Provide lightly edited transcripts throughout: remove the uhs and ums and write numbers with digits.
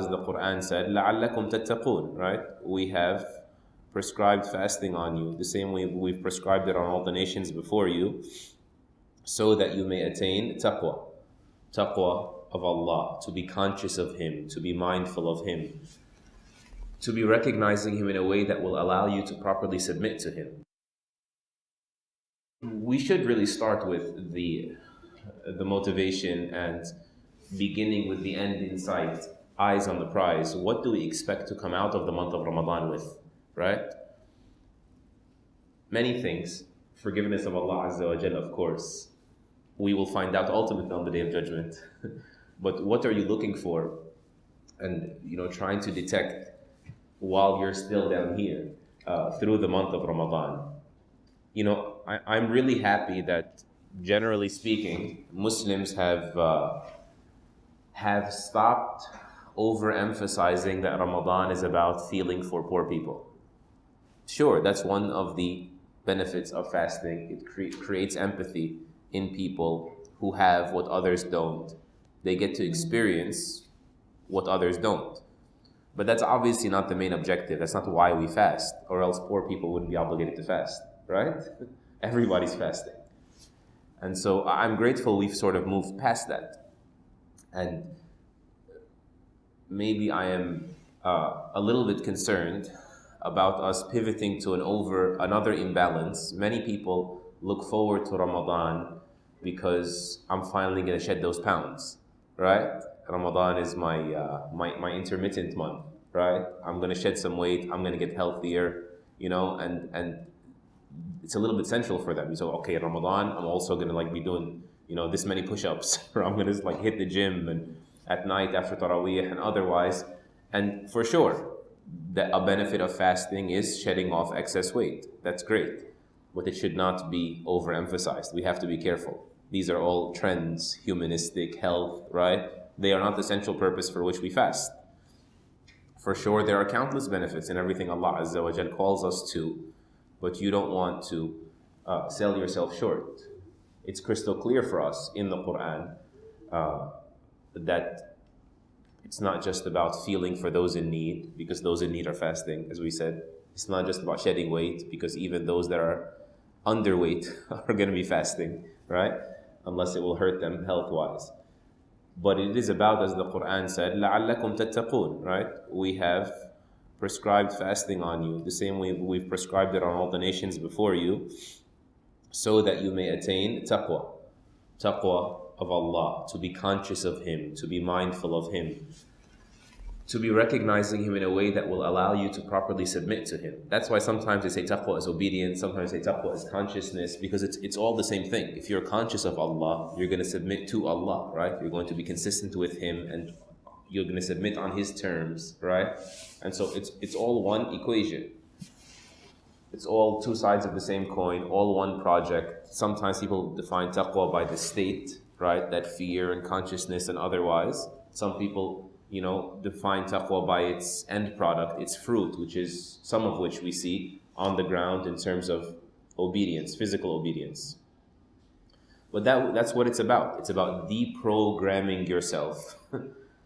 as the Quran said, لَعَلَّكُمْ تَتَّقُونَ, right? We have prescribed fasting on you, the same way we've prescribed it on all the nations before you, so that you may attain taqwa. Taqwa of Allah, to be conscious of Him, to be mindful of Him, to be recognizing Him in a way that will allow you to properly submit to Him. We should really start with the motivation and beginning with the end in sight, eyes on the prize. What do we expect to come out of the month of Ramadan with, right? Many things. Forgiveness of Allah Azza wa Jalla, of course. We will find out ultimately on the Day of Judgment. But what are you looking for? And, trying to detect while you're still down here through the month of Ramadan. I'm really happy that, generally speaking, Muslims have stopped overemphasizing that Ramadan is about feeling for poor people. Sure, that's one of the benefits of fasting. It creates empathy in people who have what others don't. They get to experience what others don't. But that's obviously not the main objective. That's not why we fast, or else poor people wouldn't be obligated to fast, right? Everybody's fasting. And so I'm grateful we've sort of moved past that. And maybe I am a little bit concerned about us pivoting to another imbalance. Many people look forward to Ramadan because I'm finally going to shed those pounds, right? Ramadan is my intermittent month, right? I'm going to shed some weight. I'm going to get healthier, and it's a little bit central for them. So, okay, Ramadan, I'm also going to be doing, this many push-ups, or I'm going to hit the gym and at night after Taraweeh and otherwise. And for sure, a benefit of fasting is shedding off excess weight. That's great. But it should not be overemphasized. We have to be careful. These are all trends, humanistic, health, right? They are not the central purpose for which we fast. For sure, there are countless benefits in everything Allah Azza wa Jal calls us to, but you don't want to sell yourself short. It's crystal clear for us in the Quran that it's not just about feeling for those in need, because those in need are fasting, as we said. It's not just about shedding weight, because even those that are underweight are going to be fasting, right? Unless it will hurt them health-wise. But it is about, as the Quran said, لَعَلَّكُمْ تَتَّقُونَ, right? We have prescribed fasting on you, the same way we've prescribed it on all the nations before you, so that you may attain taqwa. Taqwa of Allah, to be conscious of Him, to be mindful of Him, to be recognizing Him in a way that will allow you to properly submit to Him. That's why sometimes they say taqwa is obedience, sometimes they say taqwa is consciousness, because it's all the same thing. If you're conscious of Allah, you're going to submit to Allah, right? You're going to be consistent with Him, and you're going to submit on His terms, right? And so it's all one equation. It's all two sides of the same coin, all one project. Sometimes people define taqwa by the state, right? That fear and consciousness and otherwise. Some people define taqwa by its end product, its fruit, some of which we see on the ground in terms of obedience, physical obedience. But that's what it's about. It's about deprogramming yourself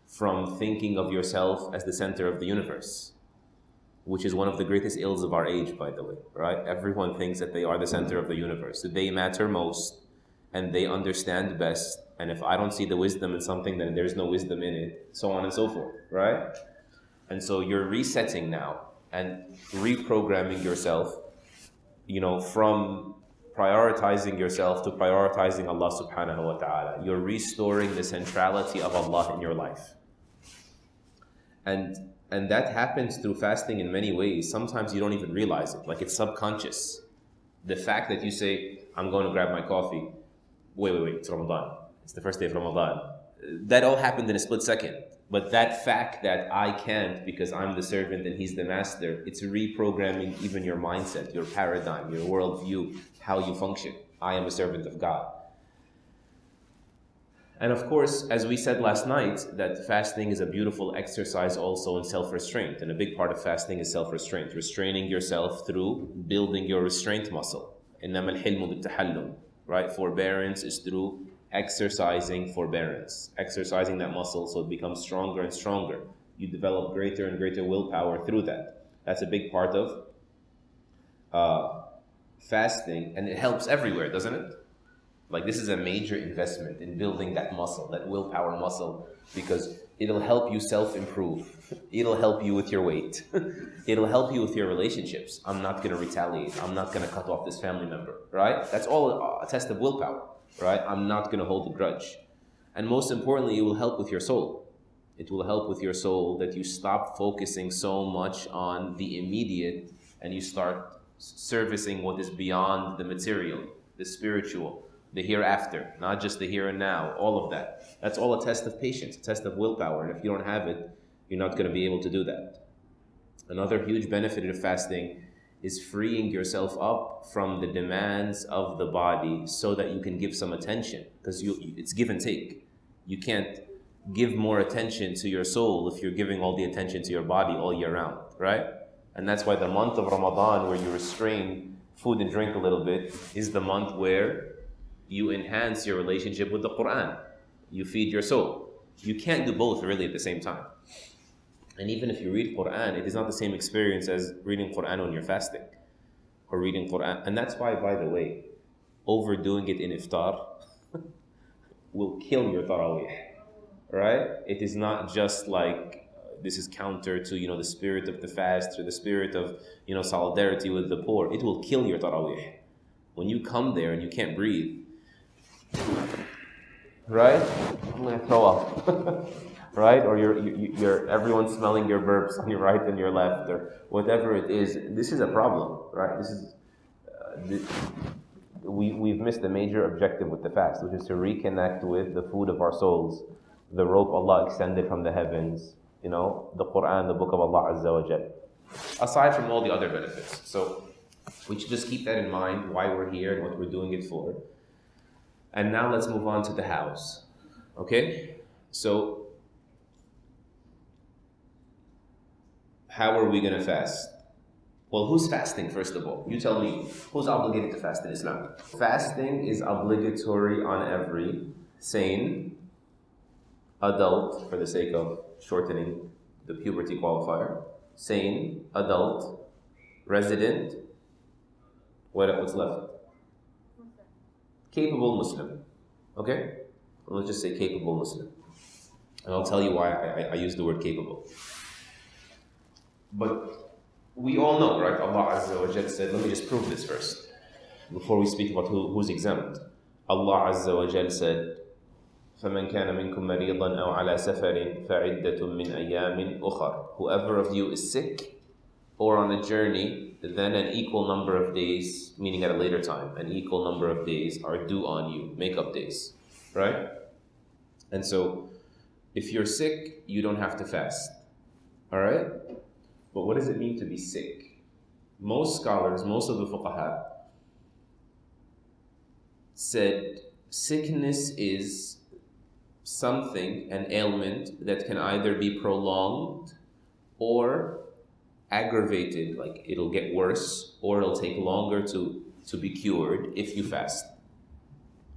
from thinking of yourself as the center of the universe, which is one of the greatest ills of our age, by the way, right? Everyone thinks that they are the center of the universe, that they matter most, and they understand best. And if I don't see the wisdom in something, then there's no wisdom in it, so on and so forth, right? And so you're resetting now and reprogramming yourself, from prioritizing yourself to prioritizing Allah subhanahu wa ta'ala. You're restoring the centrality of Allah in your life. And that happens through fasting in many ways. Sometimes you don't even realize it, like it's subconscious. The fact that you say, I'm going to grab my coffee, wait, it's Ramadan. It's the first day of Ramadan. That all happened in a split second. But that fact that I can't because I'm the servant and He's the master, it's reprogramming even your mindset, your paradigm, your worldview, how you function. I am a servant of God. And of course, as we said last night, that fasting is a beautiful exercise also in self-restraint. And a big part of fasting is self-restraint, restraining yourself through building your restraint muscle. إِنَّمَا الْحِلْمُ بِالتَّحَلُّمِ, right? Forbearance is through exercising forbearance, exercising that muscle so it becomes stronger and stronger. You develop greater and greater willpower through that. That's a big part of fasting, and it helps everywhere, doesn't it? Like, this is a major investment in building that muscle, that willpower muscle, because it'll help you self-improve. It'll help you with your weight. It'll help you with your relationships. I'm not going to retaliate. I'm not going to cut off this family member, right? That's all a test of willpower, right? I'm not going to hold a grudge. And most importantly, it will help with your soul. It will help with your soul that you stop focusing so much on the immediate and you start servicing what is beyond the material, the spiritual, the hereafter, not just the here and now, all of that. That's all a test of patience, a test of willpower. And if you don't have it, you're not going to be able to do that. Another huge benefit of fasting is freeing yourself up from the demands of the body so that you can give some attention, because it's give and take. You can't give more attention to your soul if you're giving all the attention to your body all year round, right? And that's why the month of Ramadan, where you restrain food and drink a little bit, is the month where you enhance your relationship with the Quran. You feed your soul. You can't do both really at the same time. And even if you read Quran, it is not the same experience as reading Quran when you're fasting or reading Quran. And that's why, by the way, overdoing it in iftar will kill your tarawih, right? It is not just like this is counter to, the spirit of the fast or the spirit of, solidarity with the poor. It will kill your tarawih. When you come there and you can't breathe, right? I'm gonna throw up, right? Or you're everyone's smelling your burps on your right and your left, or whatever it is. This is a problem, right? We've missed a major objective with the fast, which is to reconnect with the food of our souls, the rope Allah extended from the heavens, the Quran, the book of Allah Azza wa Jal. Aside from all the other benefits. So we should just keep that in mind, why we're here and what we're doing it for. And now let's move on to the hows. Okay? So, how are we going to fast? Well, who's fasting, first of all? You tell me. Who's obligated to fast in Islam? Fasting is obligatory on every sane adult, for the sake of shortening the puberty qualifier. Sane, adult, resident. What's left? Capable Muslim. Okay? Let's just say capable Muslim. And I'll tell you why I use the word capable. But we all know, right? Allah Azza wa Jal said, let me just prove this first, before we speak about who's exempt. Allah Azza wa Jal said, فَمَنْ كَانَ مِنْكُمْ مَرِيضًا أَوْ عَلَى سَفَرٍ فَعِدَّةٌ مِّنْ أَيَّامٍ أُخَرٍ. Whoever of you is sick or on a journey, then an equal number of days, meaning at a later time, an equal number of days are due on you, make-up days, right? And so, if you're sick, you don't have to fast, all right? But what does it mean to be sick? Most scholars, most of the fuqaha, said sickness is something, an ailment, that can either be prolonged or aggravated, like it'll get worse, or it'll take longer to be cured if you fast.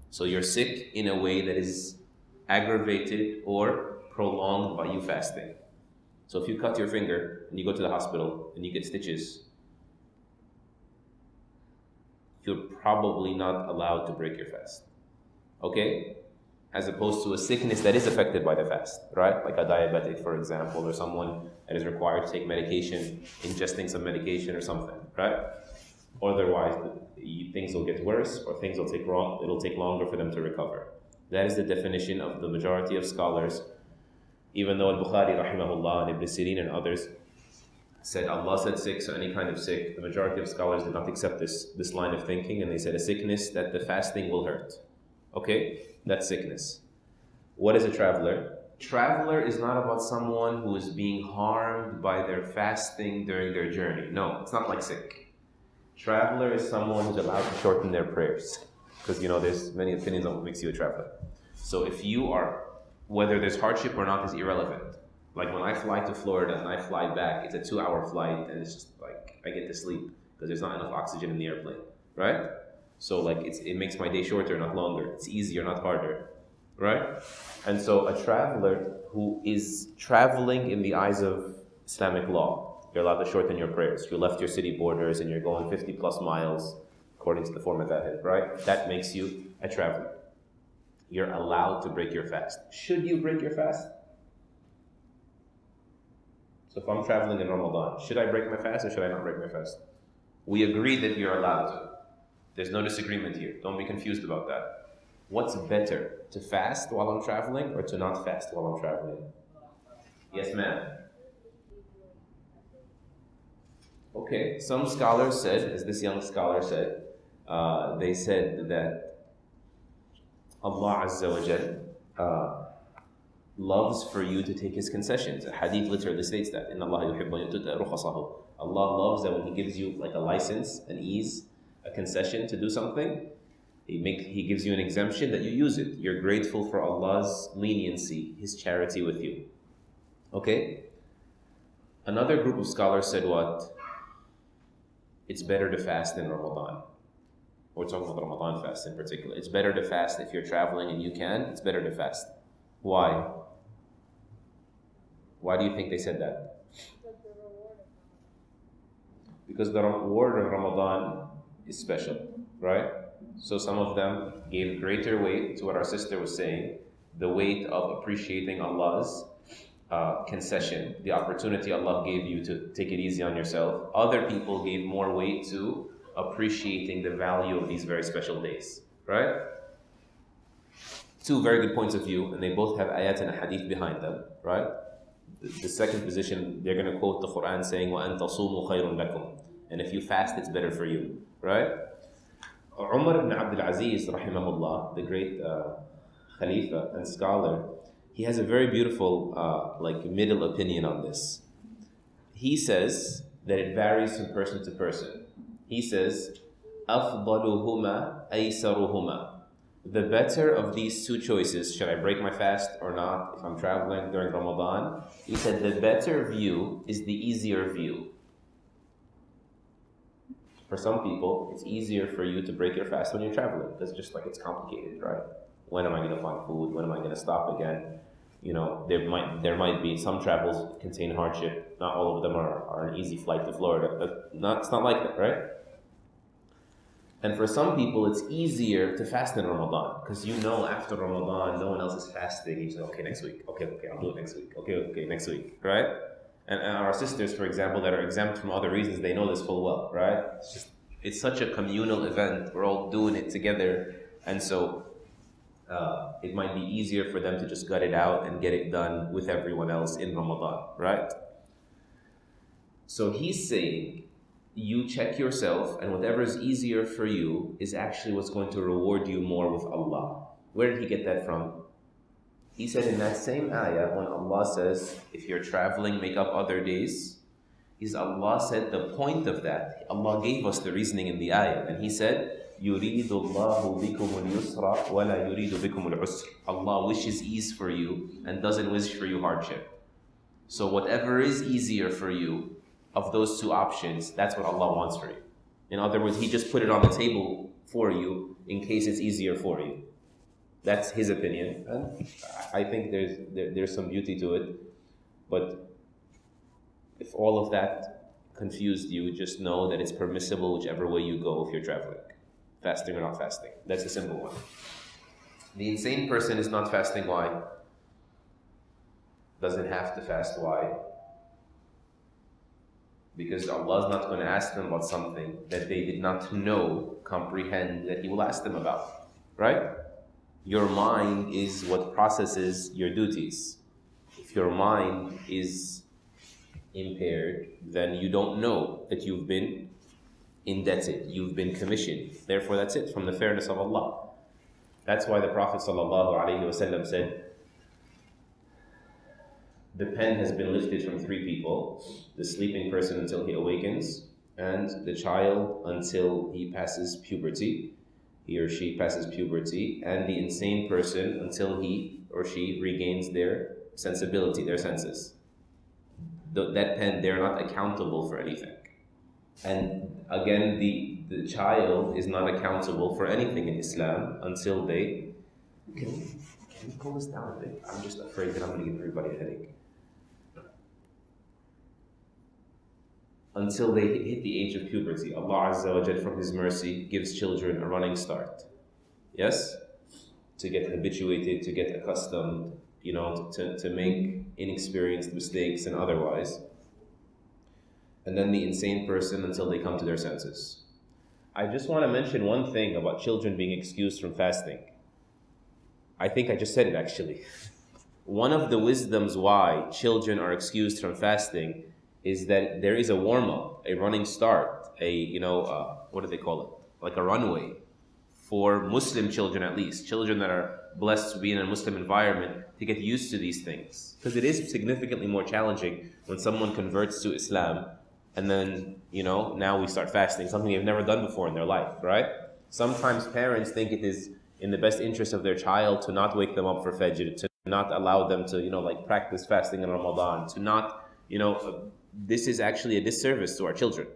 So you're sick in a way that is aggravated or prolonged by you fasting. So if you cut your finger and you go to the hospital and you get stitches, you're probably not allowed to break your fast. Okay? As opposed to a sickness that is affected by the fast, right? Like a diabetic, for example, or someone that is required to take medication, ingesting some medication or something, right? Otherwise, things will get worse, or things will it'll take longer for them to recover. That is the definition of the majority of scholars. Even though Al-Bukhari, rahimahullah, and Ibn Sirin and others said Allah said sick, so any kind of sick, the majority of scholars did not accept this line of thinking, and they said a sickness that the fasting will hurt. Okay? That's sickness. What is a traveler? Traveler is not about someone who is being harmed by their fasting during their journey. No, it's not like sick. Traveler is someone who's allowed to shorten their prayers. Because there's many opinions on what makes you a traveler. So if you are, whether there's hardship or not is irrelevant. Like when I fly to Florida and I fly back, it's a 2-hour flight and it's just like I get to sleep because there's not enough oxygen in the airplane, right? So like it makes my day shorter, not longer. It's easier, not harder, right? And so a traveler who is traveling in the eyes of Islamic law, you're allowed to shorten your prayers. You left your city borders and you're going 50 plus miles according to the form of that, right? That makes you a traveler. You're allowed to break your fast. Should you break your fast? So if I'm traveling in Ramadan, should I break my fast or should I not break my fast? We agree that you're allowed to. There's no disagreement here. Don't be confused about that. What's better, to fast while I'm traveling or to not fast while I'm traveling? Yes, ma'am. Okay, some scholars said, as this young scholar said, they said that Allah Azza wa Jal loves for you to take His concessions. A hadith literally states that. إِنَّ اللَّهَ يُحِبُّ أَن يُؤْتَى رُخَصَهُ. Allah loves that when He gives you like a license, an ease, a concession to do something, He gives you an exemption that you use it. You're grateful for Allah's leniency, His charity with you. Okay? Another group of scholars said what? It's better to fast in Ramadan. We're talking about Ramadan fast in particular. It's better to fast if you're traveling and you can. It's better to fast. Why? Why do you think they said that? Because the reward of Ramadan is special, right? So some of them gave greater weight to what our sister was saying, the weight of appreciating Allah's concession, the opportunity Allah gave you to take it easy on yourself. Other people gave more weight to appreciating the value of these very special days, right? Two very good points of view, and they both have ayat and a hadith behind them, right? The second position, they're going to quote the Quran saying, وَأَن تَصُومُوا خَيْرٌ لَكُمْ. And if you fast, it's better for you, right? Umar ibn Abdul Aziz, rahimahullah, the great Khalifa and scholar, he has a very beautiful middle opinion on this. He says that it varies from person to person. He says, أَفْضَلُهُمَا أَيْسَرُهُمَا. The better of these two choices, should I break my fast or not if I'm traveling during Ramadan? He said the better view is the easier view. For some people, it's easier for you to break your fast when you're traveling. That's just like it's complicated, right? When am I going to find food? When am I going to stop again? You know, there might be some travels contain hardship. Not all of them are an easy flight to Florida. But it's not like that, right? And for some people, it's easier to fast in Ramadan because you know after Ramadan, no one else is fasting. You say, okay, next week. Okay, I'll do it next week. Okay, next week, right? And our sisters, for example, that are exempt from other reasons, they know this full well, right? It's such a communal event. We're all doing it together. And so it might be easier for them to just gut it out and get it done with everyone else in Ramadan, right? So he's saying, you check yourself, and whatever is easier for you is actually what's going to reward you more with Allah. Where did he get that from? He said in that same ayah, when Allah says, if you're traveling, make up other days, Allah said the point of that, Allah gave us the reasoning in the ayah, and He said, يُرِيدُ اللَّهُ بِكُمُ الْيُسْرَ وَلَا يُرِيدُ بِكُمُ الْعُسْرَ. Allah wishes ease for you and doesn't wish for you hardship. So whatever is easier for you, of those two options, that's what Allah wants for you. In other words, He just put it on the table for you in case it's easier for you. That's his opinion, and I think there's some beauty to it. But if all of that confused you, just know that it's permissible whichever way you go if you're traveling, fasting or not fasting. That's the simple one. The insane person is not fasting. Why? Doesn't have to fast. Why? Because Allah is not going to ask them about something that they did not know, comprehend, that He will ask them about. Right? Your mind is what processes your duties. If your mind is impaired, then you don't know that you've been indebted, you've been commissioned. Therefore, that's it, from the fairness of Allah. That's why the Prophet ﷺ said, the pen has been lifted from three people: the sleeping person until he awakens, and the child until he passes puberty, he or she passes puberty, and the insane person until he or she regains their sensibility, their senses. That pen, they're not accountable for anything. And again, the child is not accountable for anything in Islam until they Can you pull this down a bit? I'm just afraid that I'm going to give everybody a headache. Until they hit the age of puberty, Allah Azza wa Jal from His mercy gives children a running start. Yes? To get habituated, to get accustomed, to make inexperienced mistakes and otherwise. And then the insane person until they come to their senses. I just want to mention one thing about children being excused from fasting. I think I just said it actually. One of the wisdoms why children are excused from fasting is that there is a warm-up, a running start, what do they call it? Like a runway for Muslim children at least, children that are blessed to be in a Muslim environment, to get used to these things. Because it is significantly more challenging when someone converts to Islam and then, now we start fasting, something they've never done before in their life, right? Sometimes parents think it is in the best interest of their child to not wake them up for Fajr, to not allow them to, practice fasting in Ramadan, to not, this is actually a disservice to our children,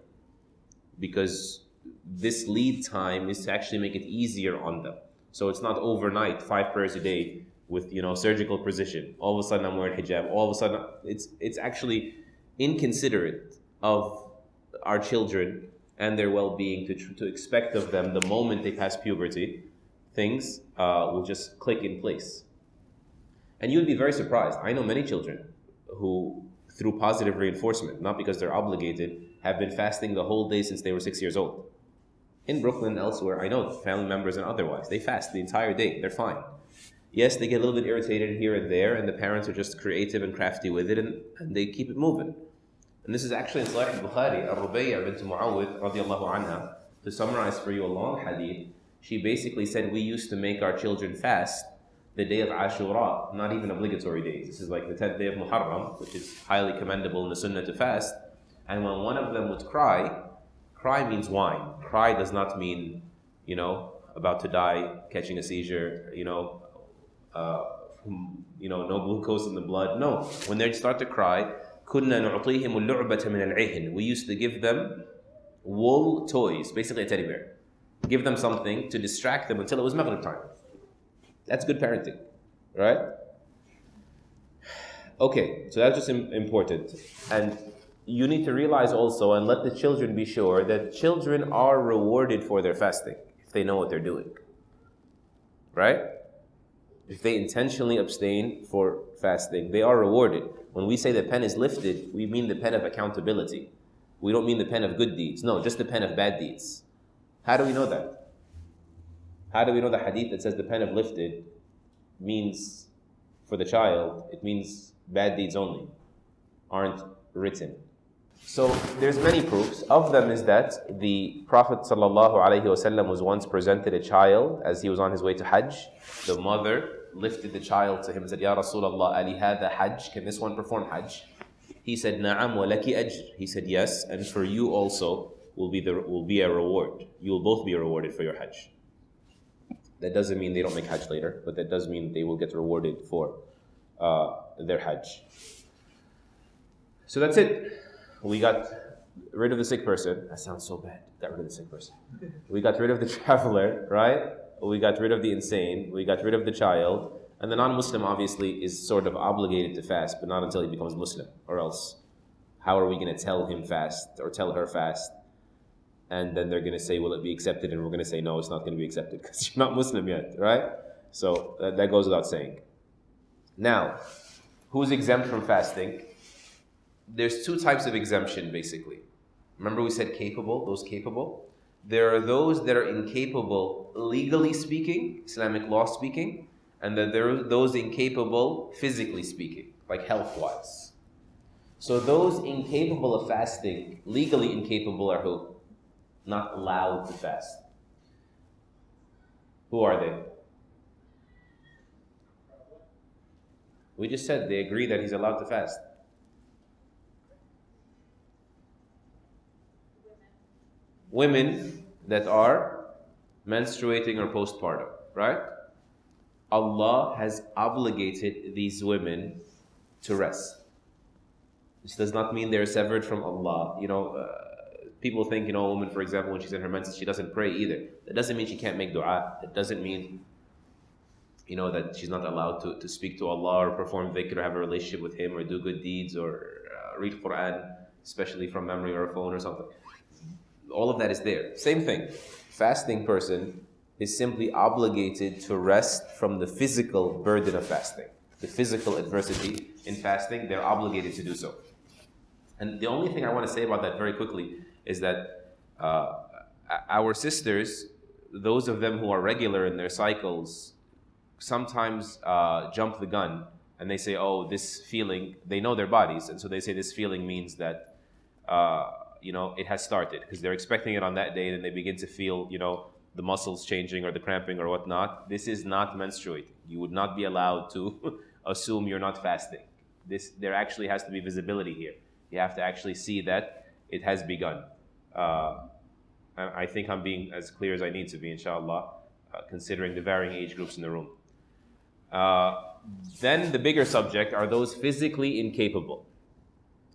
because this lead time is to actually make it easier on them. So it's not overnight, 5 prayers a day with surgical precision. All of a sudden I'm wearing hijab. All of a sudden it's actually inconsiderate of our children and their well-being to expect of them the moment they pass puberty, things will just click in place. And you'd be very surprised. I know many children who, through positive reinforcement, not because they're obligated, have been fasting the whole day since they were 6 years old. In Brooklyn and elsewhere, I know family members and otherwise, they fast the entire day, they're fine. Yes, they get a little bit irritated here and there, and the parents are just creative and crafty with it, and they keep it moving. And this is actually in Sahih al-Bukhari, Ar-Rubayya bint Muawwid radiallahu anha, to summarize for you a long hadith. She basically said, we used to make our children fast the day of Ashura, not even obligatory days. This is like the 10th day of Muharram, which is highly commendable in the Sunnah to fast. And when one of them would cry means whine. Cry does not mean, about to die, catching a seizure, no glucose in the blood. No, when they start to cry, كُنَّا نُعْطِيهِمُ اللُّعْبَةَ مِنَ الْعِهْنِ. We used to give them wool toys, basically a teddy bear. Give them something to distract them until it was Maghrib time. That's good parenting, right? Okay, so that's just important. And you need to realize also, and let the children be sure, that children are rewarded for their fasting if they know what they're doing, right? If they intentionally abstain for fasting, they are rewarded. When we say the pen is lifted, we mean the pen of accountability. We don't mean the pen of good deeds. No, just the pen of bad deeds. How do we know that? How do we know the hadith that says the pen of lifted means, for the child, it means bad deeds only, aren't written? So there's many proofs. Of them is that the Prophet ﷺ was once presented a child as he was on his way to Hajj. The mother lifted the child to him and said, Ya Rasulullah, Ali hadha Hajj, can this one perform Hajj? He said, Na'am wa laki ajr. He said, yes, and for you also will be a reward. You will both be rewarded for your Hajj. That doesn't mean they don't make Hajj later, but that does mean they will get rewarded for their Hajj. So that's it. We got rid of the sick person. That sounds so bad. Got rid of the sick person. We got rid of the traveler, right? We got rid of the insane. We got rid of the child. And the non-Muslim obviously is sort of obligated to fast, but not until he becomes Muslim, or else how are we going to tell him fast or tell her fast? And then they're going to say, will it be accepted? And we're going to say, no, it's not going to be accepted because you're not Muslim yet, right? So that goes without saying. Now, who's exempt from fasting? There's 2 types of exemption, basically. Remember we said capable, those capable? There are those that are incapable, legally speaking, Islamic law speaking, and then there are those incapable, physically speaking, like health-wise. So those incapable of fasting, legally incapable, are who? Not allowed to fast. Who are they? We just said they agree that he's allowed to fast. Women that are menstruating or postpartum, right? Allah has obligated these women to rest. This does not mean they're severed from Allah. People think, a woman, for example, when she's in her menses, she doesn't pray either. That doesn't mean she can't make dua. That doesn't mean that she's not allowed to speak to Allah or perform dhikr or have a relationship with Him or do good deeds or read Quran, especially from memory or a phone or something. All of that is there. Same thing. Fasting person is simply obligated to rest from the physical burden of fasting. The physical adversity in fasting, they're obligated to do so. And the only thing I want to say about that very quickly is that our sisters, those of them who are regular in their cycles, sometimes jump the gun and they say, oh, this feeling, they know their bodies, and so they say this feeling means that it has started, because they're expecting it on that day, and they begin to feel the muscles changing or the cramping or whatnot. This is not menstruating. You would not be allowed to assume you're not fasting. There actually has to be visibility here. You have to actually see that it has begun. I think I'm being as clear as I need to be, inshallah, considering the varying age groups in the room. Then the bigger subject are those physically incapable.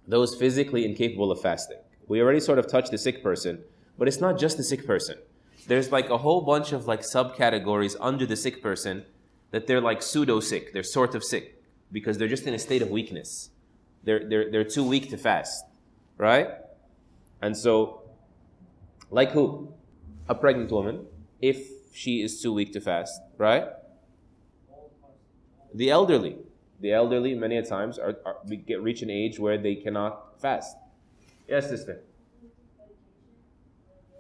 Those physically incapable of fasting. We already sort of touched the sick person, but it's not just the sick person. There's like a whole bunch of like subcategories under the sick person that they're like pseudo-sick. They're sort of sick because they're just in a state of weakness. They're too weak to fast, right? And so, like who? A pregnant woman, if she is too weak to fast, right? The elderly many a times reach an age where they cannot fast. Yes, sister.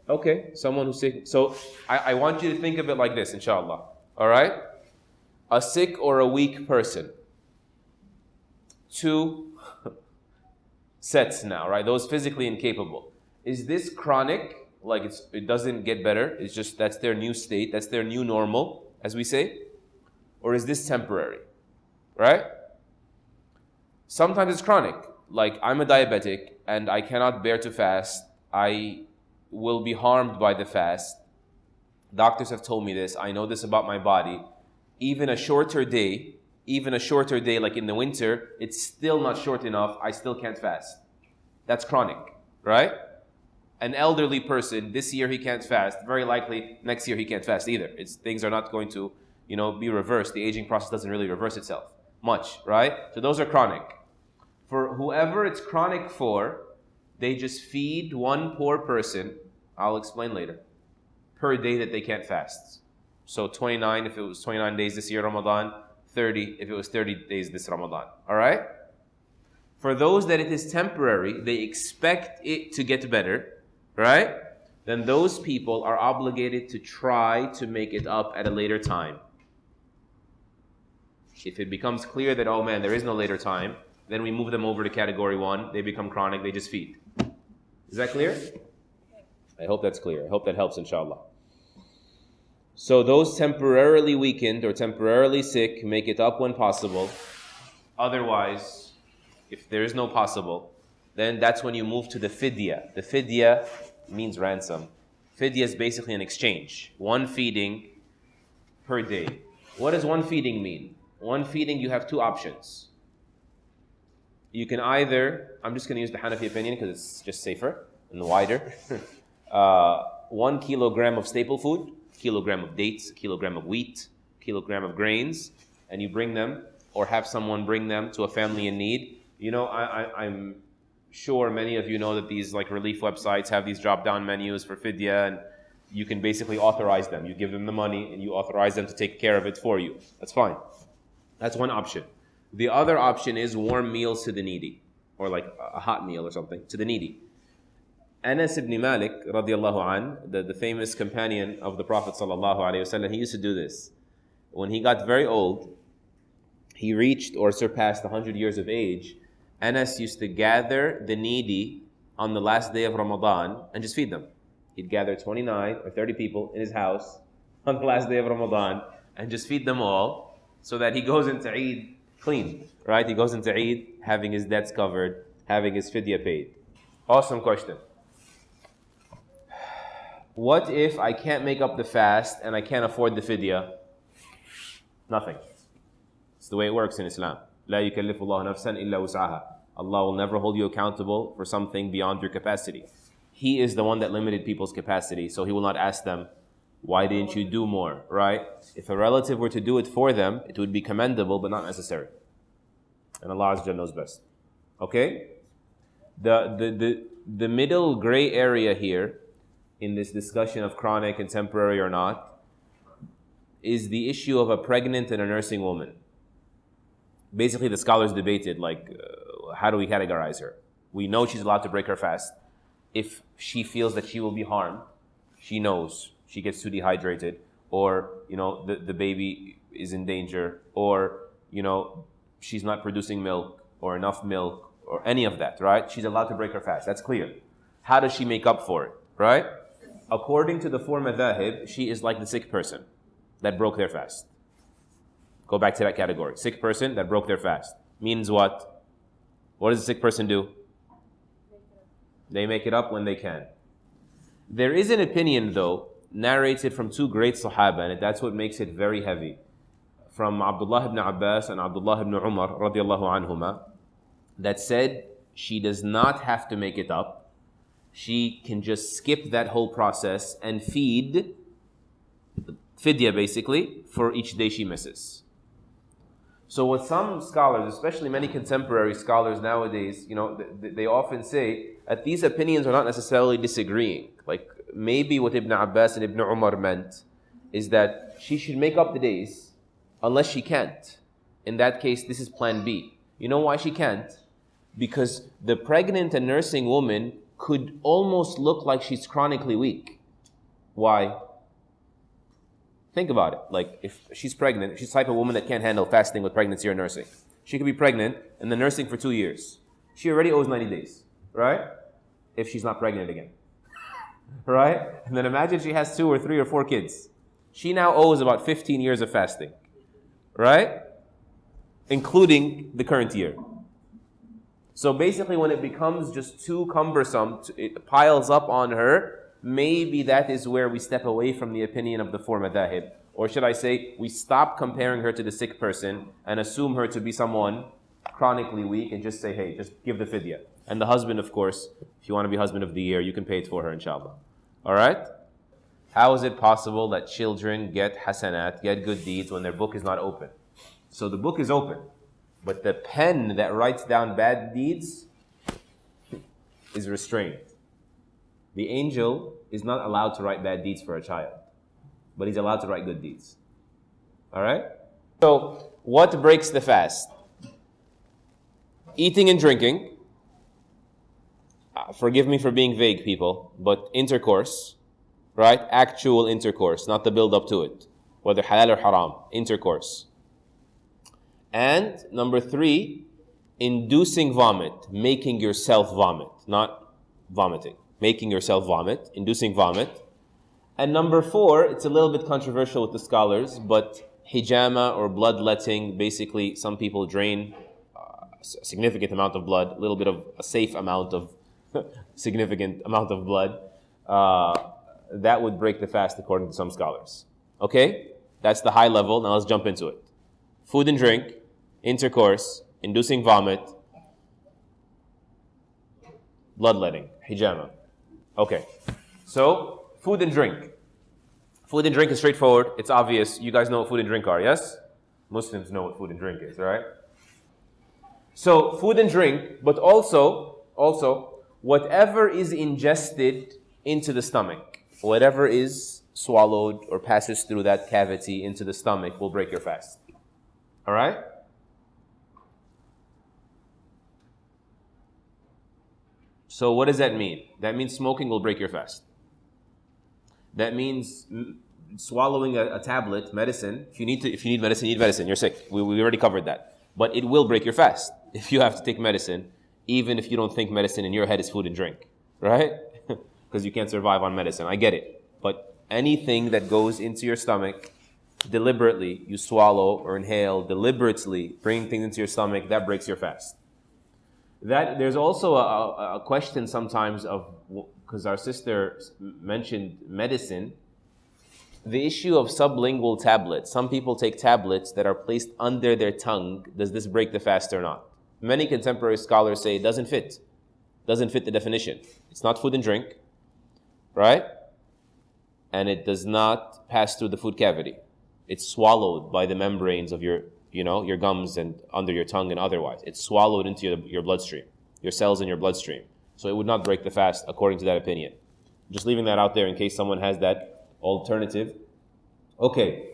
Okay, someone who's sick. So I want you to think of it like this, inshallah. All right? A sick or a weak person. Two sets now, right? Those physically incapable. Is this chronic? Like it doesn't get better? It's just that's their new state. That's their new normal, as we say? Or is this temporary? Right? Sometimes it's chronic. Like I'm a diabetic and I cannot bear to fast. I will be harmed by the fast. Doctors have told me this. I know this about my body. Even a shorter day like in the winter, it's still not short enough. I still can't fast. That's chronic, right? An elderly person, this year he can't fast. Very likely next year he can't fast either. Things are not going to, be reversed. The aging process doesn't really reverse itself much, right? So those are chronic. For whoever it's chronic for, they just feed one poor person, I'll explain later, per day that they can't fast. So 29 if it was 29 days this year Ramadan, 30 if it was 30 days this Ramadan. All right? For those that it is temporary, they expect it to get better, right? Then those people are obligated to try to make it up at a later time. If it becomes clear that, oh man, there is no later time, then we move them over to category 1. They become chronic, they just feed. Is that clear? I hope that's clear. I hope that helps, inshallah. So those temporarily weakened or temporarily sick, make it up when possible. Otherwise, if there is no possible, then that's when you move to the fidya. The fidya means ransom. Fidya is basically an exchange. One feeding per day. What does one feeding mean? One feeding, you have two options. You can either, I'm just going to use the Hanafi opinion because it's just safer and wider. 1 kilogram of staple food, kilogram of dates, kilogram of wheat, kilogram of grains, and you bring them or have someone bring them to a family in need. I'm sure many of you know that these like relief websites have these drop-down menus for fidya, and you can basically authorize them. You give them the money and you authorize them to take care of it for you. That's fine. That's one option. The other option is warm meals to the needy, or like a hot meal or something to the needy. Anas ibn Malik, radiallahu an, the famous companion of the Prophet sallallahu alaihi wasallam, he used to do this. When he got very old, he reached or surpassed 100 years of age, Anas used to gather the needy on the last day of Ramadan and just feed them. He'd gather 29 or 30 people in his house on the last day of Ramadan and just feed them all so that he goes into Eid clean, right? He goes into Eid having his debts covered, having his fidya paid. Awesome question. What if I can't make up the fast and I can't afford the fidya? Nothing. It's the way it works in Islam. لا يكلف الله نفسا إلا وسعها. Allah will never hold you accountable for something beyond your capacity. He is the one that limited people's capacity, so He will not ask them Why didn't you do more, right? If a relative were to do it for them, it would be commendable, but not necessary. And Allah Azza wa Jalla knows best. Okay? The middle gray area here in this discussion of chronic and temporary or not is the issue of a pregnant and a nursing woman. Basically, the scholars debated, how do we categorize her? We know she's allowed to break her fast. If she feels that she will be harmed, she knows she gets too dehydrated, or, the baby is in danger, or, she's not producing milk or enough milk or any of that, right? She's allowed to break her fast. That's clear. How does she make up for it, right? According to the four madhahib, she is like the sick person that broke their fast. Go back to that category. Sick person that broke their fast. Means what? What does the sick person do? They make it up when they can. There is an opinion, though, narrated from two great Sahaba, and that's what makes it very heavy. From Abdullah ibn Abbas and Abdullah ibn Umar radiallahu anhuma, that said she does not have to make it up. She can just skip that whole process and feed fidya, basically, for each day she misses. So what some scholars, especially many contemporary scholars nowadays, they often say that these opinions are not necessarily disagreeing. Like maybe what Ibn Abbas and Ibn Umar meant is that she should make up the days unless she can't. In that case, this is plan B. You know why she can't? Because the pregnant and nursing woman could almost look like she's chronically weak. Why? Think about it. Like if she's pregnant, she's the type of woman that can't handle fasting with pregnancy or nursing. She could be pregnant and then nursing for 2 years. She already owes 90 days, right? If she's not pregnant again, right? And then imagine she has 2 or 3 or 4 kids. She now owes about 15 years of fasting, right? Including the current year. So basically when it becomes just too cumbersome, it piles up on her, maybe that is where we step away from the opinion of the four madhahib. Or should I say, we stop comparing her to the sick person and assume her to be someone chronically weak and just say, hey, just give the fidya. And the husband, of course, if you want to be husband of the year, you can pay it for her, inshallah. Alright? How is it possible that children get hasanat, get good deeds when their book is not open? So the book is open, but the pen that writes down bad deeds is restrained. The angel is not allowed to write bad deeds for a child, but he's allowed to write good deeds. Alright? So, what breaks the fast? Eating and drinking. Forgive me for being vague, people, but intercourse, right? Actual intercourse, not the build up to it. Whether halal or haram. Intercourse. And number 3, inducing vomit, making yourself vomit, not vomiting. Making yourself vomit, inducing vomit. And number 4, it's a little bit controversial with the scholars, but hijama or bloodletting, basically some people drain a significant amount of blood, a little bit of a safe amount of significant amount of blood. That would break the fast according to some scholars. Okay? That's the high level. Now let's jump into it. Food and drink, intercourse, inducing vomit, bloodletting, hijama. Okay, so food and drink. Food and drink is straightforward. It's obvious. You guys know what food and drink are, yes? Muslims know what food and drink is, right? So food and drink, but also whatever is ingested into the stomach, whatever is swallowed or passes through that cavity into the stomach will break your fast. All right? So what does that mean? That means smoking will break your fast. That means swallowing a tablet, medicine. If you need medicine, you need medicine. You're sick. We already covered that. But it will break your fast if you have to take medicine, even if you don't think medicine in your head is food and drink, right? Because you can't survive on medicine. I get it. But anything that goes into your stomach deliberately, you swallow or inhale deliberately, bringing things into your stomach, that breaks your fast. That there's also a question sometimes of, because our sister mentioned medicine, the issue of sublingual tablets. Some people take tablets that are placed under their tongue. Does this break the fast or not? Many contemporary scholars say it doesn't fit the definition. It's not food and drink, right? and it does not pass through the food cavity. It's swallowed by the membranes of your gums and under your tongue and otherwise. It's swallowed into your bloodstream, your cells in your bloodstream. So it would not break the fast according to that opinion. Just leaving that out there in case someone has that alternative. Okay,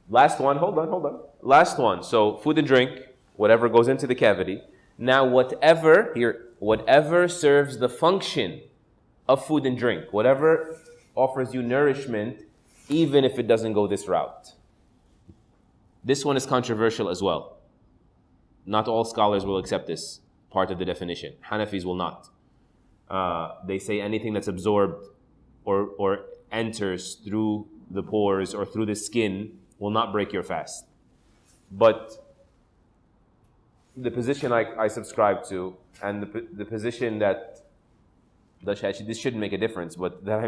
last one. Hold on. Last one. So food and drink, whatever goes into the cavity. Now whatever serves the function of food and drink, whatever offers you nourishment, even if it doesn't go this route. This one is controversial as well. Not all scholars will accept this part of the definition. Hanafis will not. They say anything that's absorbed or enters through the pores or through the skin will not break your fast. But the position I subscribe to, and the position that this shouldn't make a difference, but that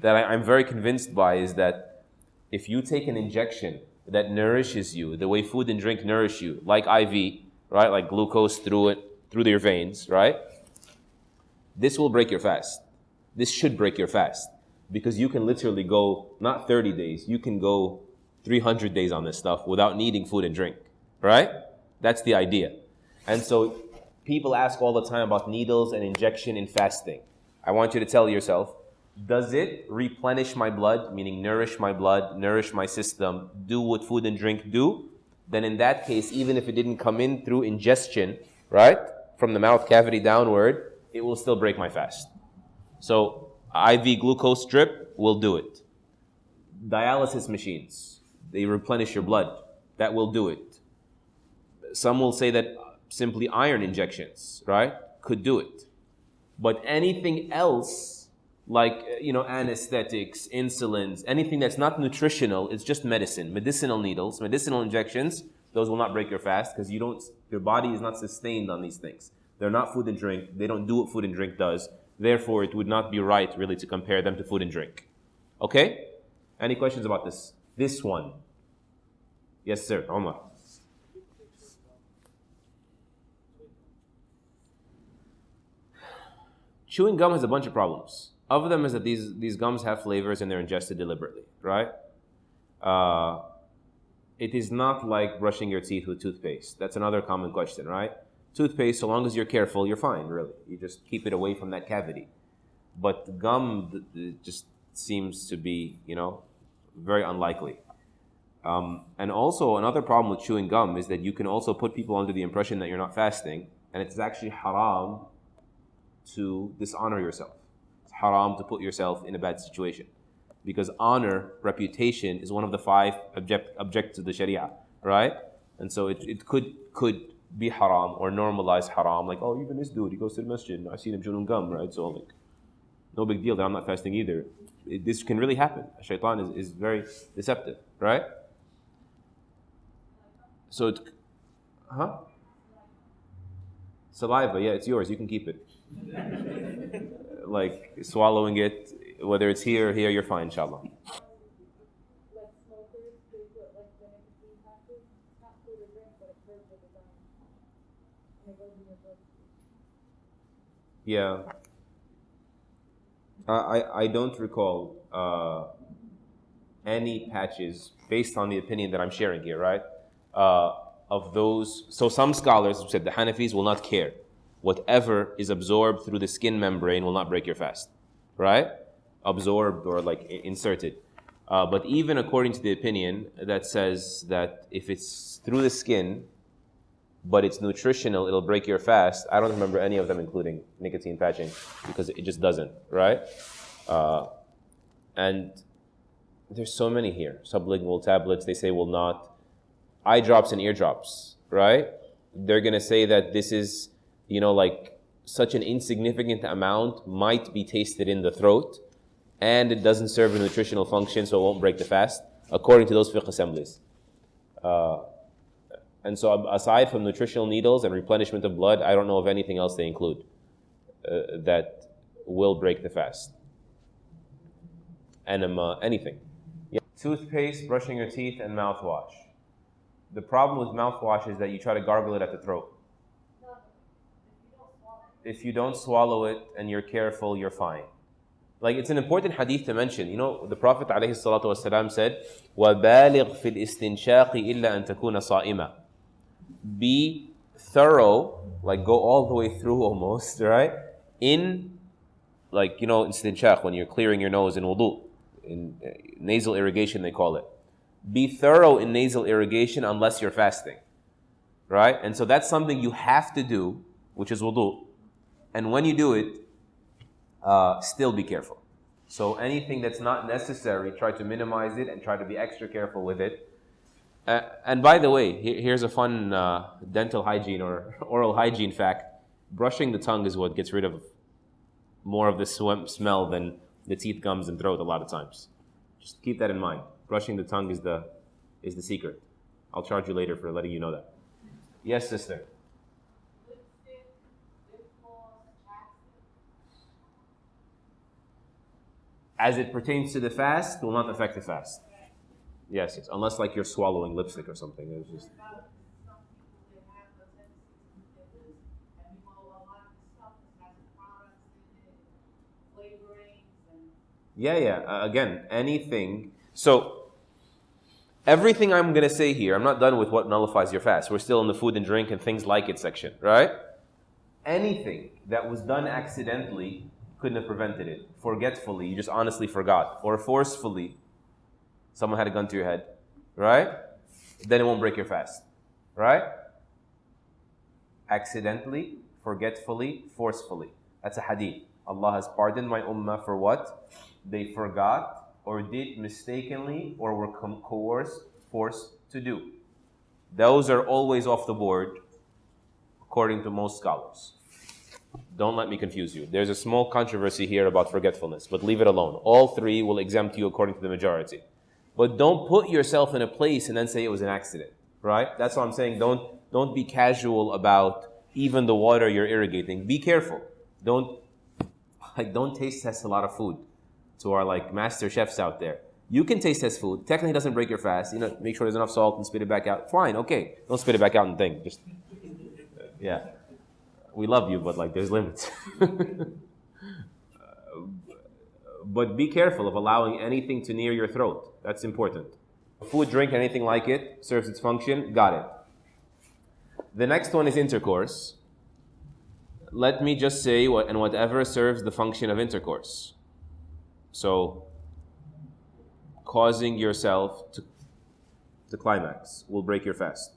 I'm very convinced by, is that if you take an injection that nourishes you the way food and drink nourish you, like IV, right, like glucose through your veins, right, this will break your fast. This should break your fast, because you can literally go not 30 days, you can go 300 days on this stuff without needing food and drink, right? That's the idea. And so people ask all the time about needles and injection in fasting. I want you to tell yourself, does it replenish my blood, meaning nourish my blood, nourish my system, do what food and drink do? Then in that case, even if it didn't come in through ingestion, right, from the mouth cavity downward, it will still break my fast. So IV glucose drip will do it. Dialysis machines, they replenish your blood. That will do it. Some will say that simply iron injections, right, could do it. But anything else, like anesthetics, insulins, anything that's not nutritional, it's just medicine. Medicinal needles, medicinal injections, those will not break your fast, because your body is not sustained on these things. They're not food and drink. They don't do what food and drink does. Therefore, it would not be right really to compare them to food and drink. Okay? Any questions about this? This one. Yes, sir. Omar. Chewing gum has a bunch of problems. Of them is that these gums have flavors and they're ingested deliberately, right? It is not like brushing your teeth with toothpaste. That's another common question, right? Toothpaste, so long as you're careful, you're fine, really. You just keep it away from that cavity. But gum just seems to be, very unlikely. And also, another problem with chewing gum is that you can also put people under the impression that you're not fasting, and it's actually haram to dishonor yourself. It's haram to put yourself in a bad situation. Because honor, reputation, is one of the 5 objectives of the Sharia, right? And so it could be haram or normalize haram, like, oh, even this dude, he goes to the masjid, I see him chewing gum, right? So like, no big deal that I'm not fasting either. This can really happen. Shaitan is very deceptive, right? So saliva, yeah, it's yours, you can keep it. Like swallowing it, whether it's here or here, you're fine, inshallah. Yeah. I don't recall any patches, based on the opinion that I'm sharing here, right? Of those. So some scholars have said the Hanafis will not care. Whatever is absorbed through the skin membrane will not break your fast, right? Absorbed or like inserted. But even according to the opinion that says that if it's through the skin, but it's nutritional, it'll break your fast, I don't remember any of them including nicotine patching, because it just doesn't, right? And there's so many here. Sublingual tablets, they say will not. Eye drops and eardrops, right? They're going to say that this is, like such an insignificant amount might be tasted in the throat, and it doesn't serve a nutritional function, so it won't break the fast, according to those fiqh assemblies. And so aside from nutritional needles and replenishment of blood, I don't know of anything else they include that will break the fast. Enema, anything. Yeah. Toothpaste, brushing your teeth, and mouthwash. The problem with mouthwash is that you try to gargle it at the throat. If you don't swallow it and you're careful, you're fine. Like, it's an important hadith to mention. You know, the Prophet ﷺ said, وَبَالِغْ فِي الْإِسْتِنْشَاقِ إِلَّا أَن تَكُونَ صَائِمًا. Be thorough, like go all the way through almost, right? In, like, you know, istinshaq, when you're clearing your nose in wudu, in nasal irrigation they call it. Be thorough in nasal irrigation unless you're fasting, right? And so that's something you have to do, which is wudu. And when you do it, still be careful. So anything that's not necessary, try to minimize it and try to be extra careful with it. And by the way, here's a fun dental hygiene or oral hygiene fact. Brushing the tongue is what gets rid of more of the smell than the teeth, gums, and throat a lot of times. Just keep that in mind. Brushing the tongue is the secret. I'll charge you later for letting you know that. Yes, sister. As it pertains to the fast, will not affect the fast. Yes, unless like you're swallowing lipstick or something. It's just... Yeah. Again, anything. So, everything I'm going to say here, I'm not done with what nullifies your fast. We're still in the food and drink and things like it section, right? Anything that was done accidentally couldn't have prevented it. Forgetfully, you just honestly forgot. Or forcefully, someone had a gun to your head, right? Then it won't break your fast, right? Accidentally, forgetfully, forcefully. That's a hadith. Allah has pardoned my ummah for what? They forgot or did mistakenly or were coerced, forced to do. Those are always off the board, according to most scholars. Don't let me confuse you. There's a small controversy here about forgetfulness, but leave it alone. All three will exempt you according to the majority. But don't put yourself in a place and then say it was an accident, right? That's what I'm saying. Don't be casual about even the water you're irrigating. Be careful. Don't taste test a lot of food. To our like master chefs out there, you can taste test food. Technically, it doesn't break your fast. You know, make sure there's enough salt and spit it back out. Fine, okay. Don't spit it back out and think. Just yeah. We love you, but like there's limits. But be careful of allowing anything to near your throat. That's important. Food, drink, anything like it serves its function. Got it. The next one is intercourse. Let me just say whatever serves the function of intercourse. So, causing yourself to climax will break your fast.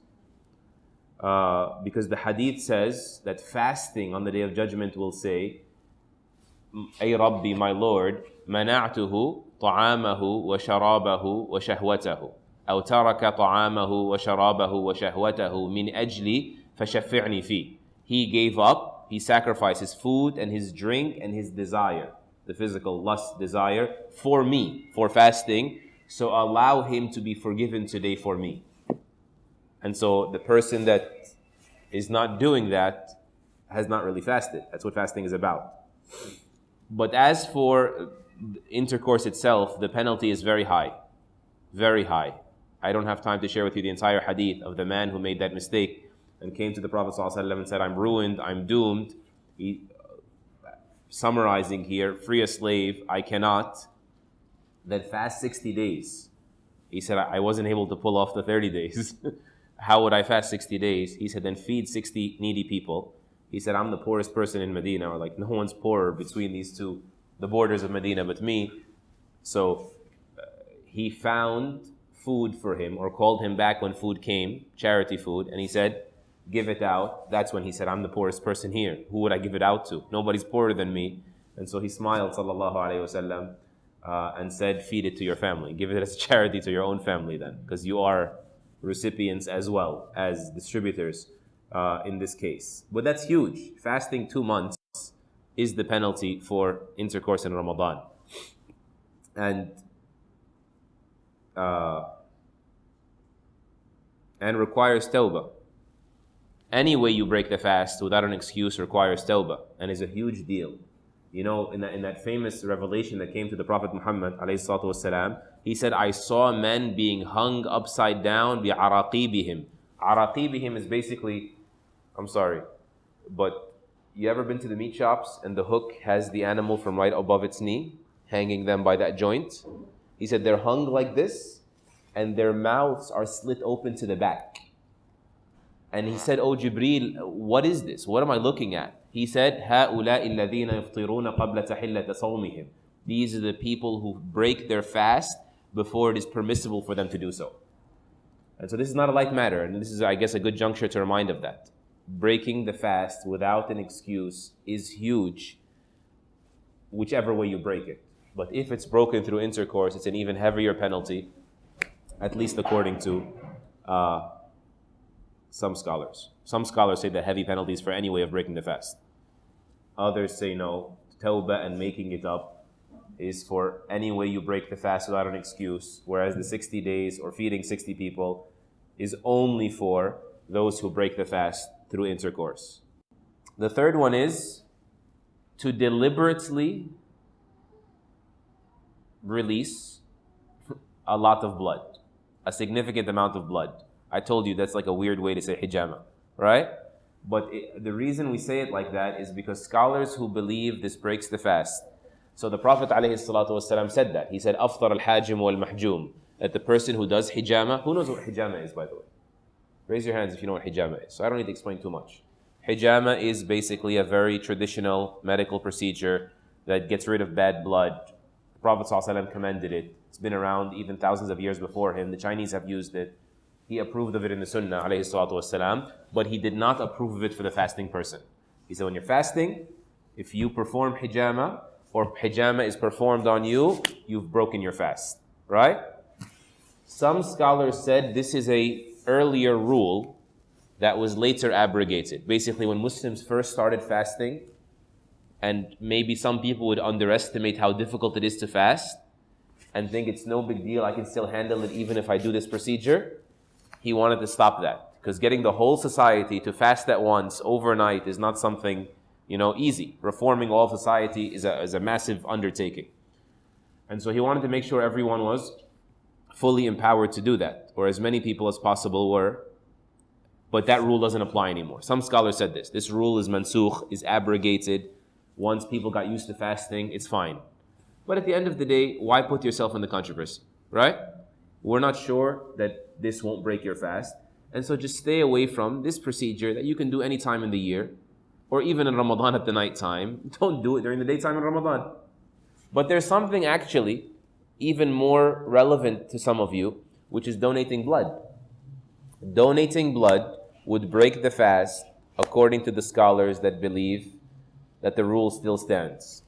Because the hadith says that fasting on the Day of Judgment will say, Ay Rabbi, my Lord, mana'tuhu ta'amahu wa sharabahu wa shahwatahu. أو ترك طعامه وشرابه وشهوته من أجلي فشفعني فيه. He gave up, he sacrificed his food and his drink and his desire, the physical lust desire, for me, for fasting. So allow him to be forgiven today for me. And so the person that is not doing that has not really fasted. That's what fasting is about. But as for intercourse itself, the penalty is very high. Very high. I don't have time to share with you the entire hadith of the man who made that mistake and came to the Prophet ﷺ and said, I'm ruined, I'm doomed. He, summarizing here, free a slave, I cannot. Then fast 60 days. He said, I wasn't able to pull off the 30 days. How would I fast 60 days? He said, then feed 60 needy people. He said, I'm the poorest person in Medina. Or like, no one's poorer between these two, the borders of Medina, but me. So he found food for him, or called him back when food came, charity food, and he said, give it out. That's when he said, I'm the poorest person here. Who would I give it out to? Nobody's poorer than me. And so he smiled, sallallahu alayhi wasallam, and said, feed it to your family. Give it as charity to your own family then, because you are recipients as well as distributors in this case. But that's huge. Fasting 2 months is the penalty for intercourse in Ramadan. And requires tawbah. Any way you break the fast without an excuse requires tawbah, and is a huge deal. You know, in that famous revelation that came to the Prophet Muhammad ﷺ, he said, I saw men being hung upside down bi'araqibihim. Araqibihim is basically, I'm sorry, but you ever been to the meat shops and the hook has the animal from right above its knee? hanging them by that joint. He said they're hung like this, and their mouths are slit open to the back. And he said, "Oh Jibreel, what is this? What am I looking at?" He said, هَؤُلَاءِ الَّذِينَ يَفْطِرُونَ قَبْلَ تَحِلَّةَ صَوْمِهِمْ. These are the people who break their fast before it is permissible for them to do so. And so this is not a light matter, and this is, I guess, a good juncture to remind of that. Breaking the fast without an excuse is huge, whichever way you break it. But if it's broken through intercourse, it's an even heavier penalty, at least according to some scholars. Some scholars say that heavy penalties for any way of breaking the fast. Others say no, tawbah and making it up is for any way you break the fast without an excuse, whereas the 60 days or feeding 60 people is only for those who break the fast through intercourse. The third one is to deliberately release a lot of blood, a significant amount of blood. I told you that's like a weird way to say hijama, right? But the reason we say it like that is because scholars who believe this breaks the fast. So the Prophet ﷺ said that. He said, أَفْطَرَ الْحَاجِمُ وَالْمَحْجُومُ, that the person who does hijama, who knows what hijama is, by the way? Raise your hands if you know what hijama is. So I don't need to explain too much. Hijama is basically a very traditional medical procedure that gets rid of bad blood. The Prophet ﷺ commended it. It's been around even thousands of years before him. The Chinese have used it. He approved of it in the Sunnah, alayhi salatu wasalam, but he did not approve of it for the fasting person. He said, when you're fasting, if you perform hijama, or hijama is performed on you, you've broken your fast, right? Some scholars said this is a earlier rule that was later abrogated. Basically, when Muslims first started fasting, and maybe some people would underestimate how difficult it is to fast, and think it's no big deal, I can still handle it even if I do this procedure. He wanted to stop that, because getting the whole society to fast at once overnight is not something, easy. Reforming all society is a massive undertaking. And so he wanted to make sure everyone was fully empowered to do that, or as many people as possible were. But that rule doesn't apply anymore. Some scholars said this. This rule is mansukh, is abrogated. Once people got used to fasting, it's fine. But at the end of the day, why put yourself in the controversy, right? We're not sure that this won't break your fast. And so just stay away from this procedure that you can do any time in the year, or even in Ramadan at the night time. Don't do it during the daytime in Ramadan. But there's something actually even more relevant to some of you, which is donating blood. Donating blood would break the fast according to the scholars that believe that the rule still stands.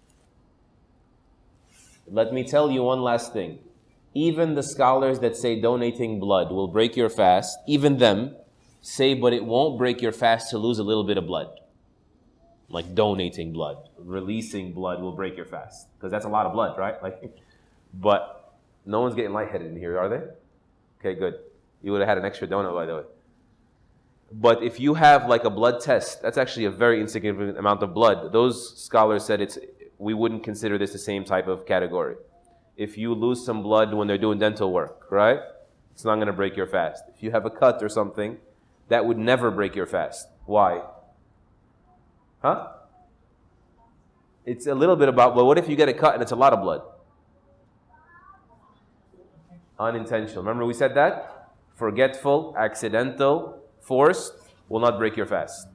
Let me tell you one last thing. Even the scholars that say donating blood will break your fast, even them say, but it won't break your fast to lose a little bit of blood. Like donating blood, releasing blood will break your fast. Because that's a lot of blood, right? But no one's getting lightheaded in here, are they? Okay, good. You would have had an extra donut, by the way. But if you have like a blood test, that's actually a very insignificant amount of blood. Those scholars said we wouldn't consider this the same type of category. If you lose some blood when they're doing dental work, right? It's not going to break your fast. If you have a cut or something, that would never break your fast. Why? Huh? It's a little bit about, well, what if you get a cut and it's a lot of blood? Unintentional. Remember we said that? Forgetful, accidental, forced will not break your fast.